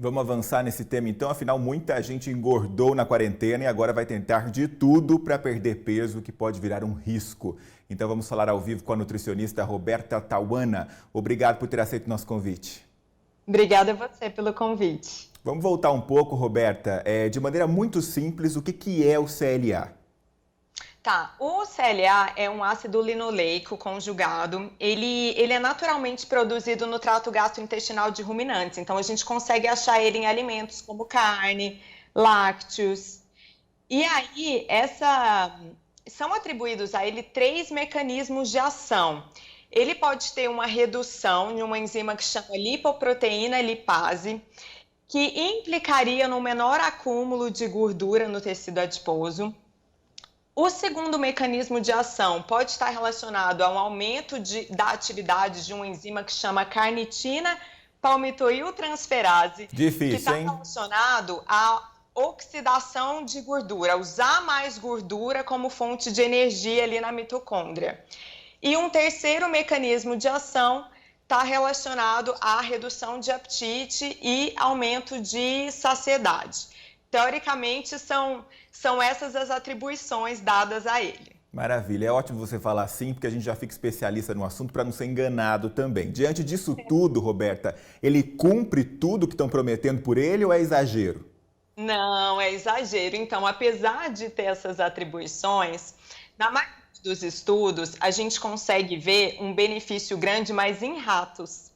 Vamos avançar nesse tema então, afinal muita gente engordou na quarentena e agora vai tentar de tudo para perder peso, que pode virar um risco. Então vamos falar ao vivo com a nutricionista Roberta Tauana. Obrigado por ter aceito o nosso convite. Obrigada a você pelo convite. Vamos voltar um pouco, Roberta, de maneira muito simples, o que é o CLA? Tá, o CLA é um ácido linoleico conjugado. Ele é naturalmente produzido no trato gastrointestinal de ruminantes. Então, a gente consegue achar ele em alimentos como carne, lácteos. E aí, são atribuídos a ele 3 mecanismos de ação. Ele pode ter uma redução de uma enzima que chama lipoproteína lipase, que implicaria no menor acúmulo de gordura no tecido adiposo. O segundo mecanismo de ação pode estar relacionado a um aumento da atividade de uma enzima que chama carnitina palmitoiltransferase, que está relacionado à oxidação de gordura, usar mais gordura como fonte de energia ali na mitocôndria. E um terceiro mecanismo de ação está relacionado à redução de apetite e aumento de saciedade. Teoricamente, são essas as atribuições dadas a ele. Maravilha, é ótimo você falar assim, porque a gente já fica especialista no assunto para não ser enganado também. Diante disso tudo, Roberta, ele cumpre tudo que estão prometendo por ele ou é exagero? Não, é exagero. Então, apesar de ter essas atribuições, na maioria dos estudos, a gente consegue ver um benefício grande, mas em ratos.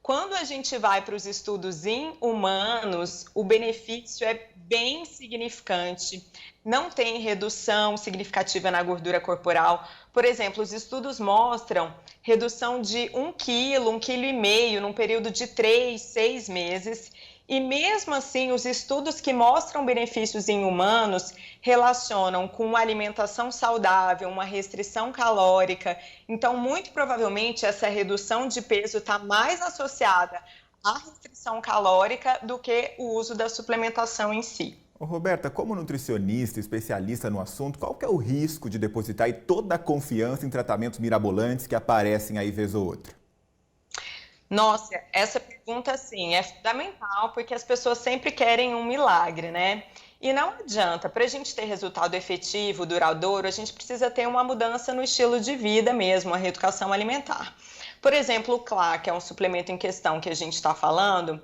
Quando a gente vai para os estudos em humanos, o benefício é bem significante. Não tem redução significativa na gordura corporal. Por exemplo, os estudos mostram redução de 1 quilo, 1,5 kg num período de 3, 6 meses. E mesmo assim, os estudos que mostram benefícios em humanos relacionam com uma alimentação saudável, uma restrição calórica. Então, muito provavelmente, essa redução de peso está mais associada à restrição calórica do que o uso da suplementação em si. Ô Roberta, como nutricionista, especialista no assunto, qual que é o risco de depositar aí toda a confiança em tratamentos mirabolantes que aparecem aí vez ou outra? Nossa, essa pergunta, assim, é fundamental porque as pessoas sempre querem um milagre, né? E não adianta, para a gente ter resultado efetivo, duradouro, a gente precisa ter uma mudança no estilo de vida mesmo, a reeducação alimentar. Por exemplo, o CLA, que é um suplemento em questão que a gente está falando,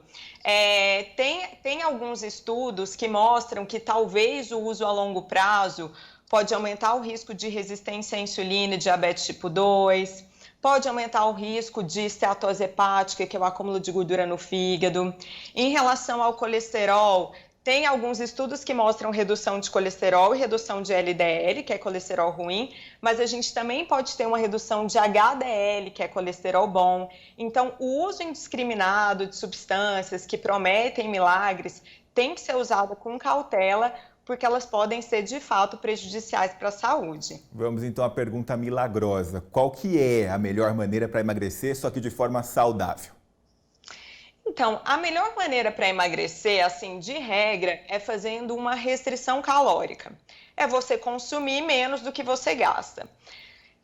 tem alguns estudos que mostram que talvez o uso a longo prazo pode aumentar o risco de resistência à insulina e diabetes tipo 2, pode aumentar o risco de esteatose hepática, que é o acúmulo de gordura no fígado. Em relação ao colesterol, tem alguns estudos que mostram redução de colesterol e redução de LDL, que é colesterol ruim, mas a gente também pode ter uma redução de HDL, que é colesterol bom. Então, o uso indiscriminado de substâncias que prometem milagres tem que ser usado com cautela, porque elas podem ser, de fato, prejudiciais para a saúde. Vamos então à pergunta milagrosa. Qual que é a melhor maneira para emagrecer, só que de forma saudável? Então, a melhor maneira para emagrecer, assim, de regra, é fazendo uma restrição calórica. É você consumir menos do que você gasta.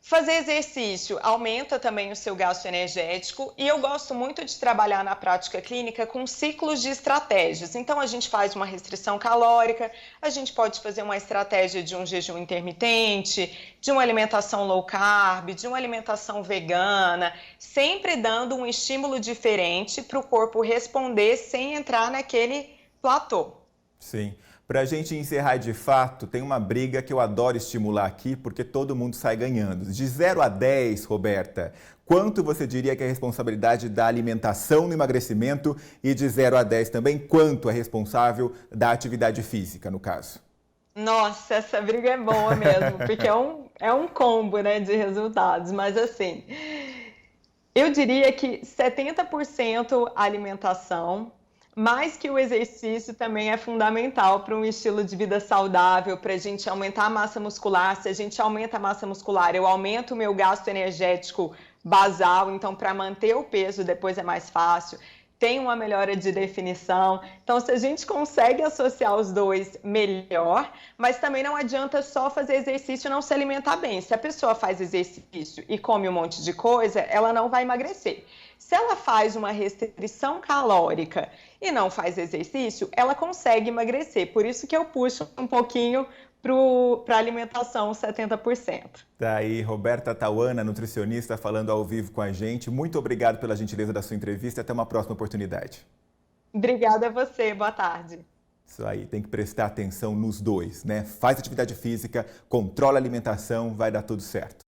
Fazer exercício aumenta também o seu gasto energético e eu gosto muito de trabalhar na prática clínica com ciclos de estratégias. Então, a gente faz uma restrição calórica, a gente pode fazer uma estratégia de um jejum intermitente, de uma alimentação low carb, de uma alimentação vegana, sempre dando um estímulo diferente para o corpo responder sem entrar naquele platô. Sim. Para a gente encerrar de fato, tem uma briga que eu adoro estimular aqui, porque todo mundo sai ganhando. De 0 a 10, Roberta, quanto você diria que é a responsabilidade da alimentação no emagrecimento? E de 0 a 10 também, quanto é responsável da atividade física, no caso? Nossa, essa briga é boa mesmo, porque é um combo, né, de resultados. Mas assim, eu diria que 70% alimentação, mais que o exercício também é fundamental para um estilo de vida saudável, para a gente aumentar a massa muscular. Se a gente aumenta a massa muscular, eu aumento o meu gasto energético basal, então para manter o peso depois é mais fácil. Tem uma melhora de definição. Então, se a gente consegue associar os dois, melhor, mas também não adianta só fazer exercício e não se alimentar bem. Se a pessoa faz exercício e come um monte de coisa, ela não vai emagrecer. Se ela faz uma restrição calórica e não faz exercício, ela consegue emagrecer. Por isso que eu puxo um pouquinho para a alimentação 70%. Tá aí, Roberta Tauana, nutricionista, falando ao vivo com a gente. Muito obrigado pela gentileza da sua entrevista e até uma próxima oportunidade. Obrigada a você, boa tarde. Isso aí, tem que prestar atenção nos dois, né? Faz atividade física, controla a alimentação, vai dar tudo certo.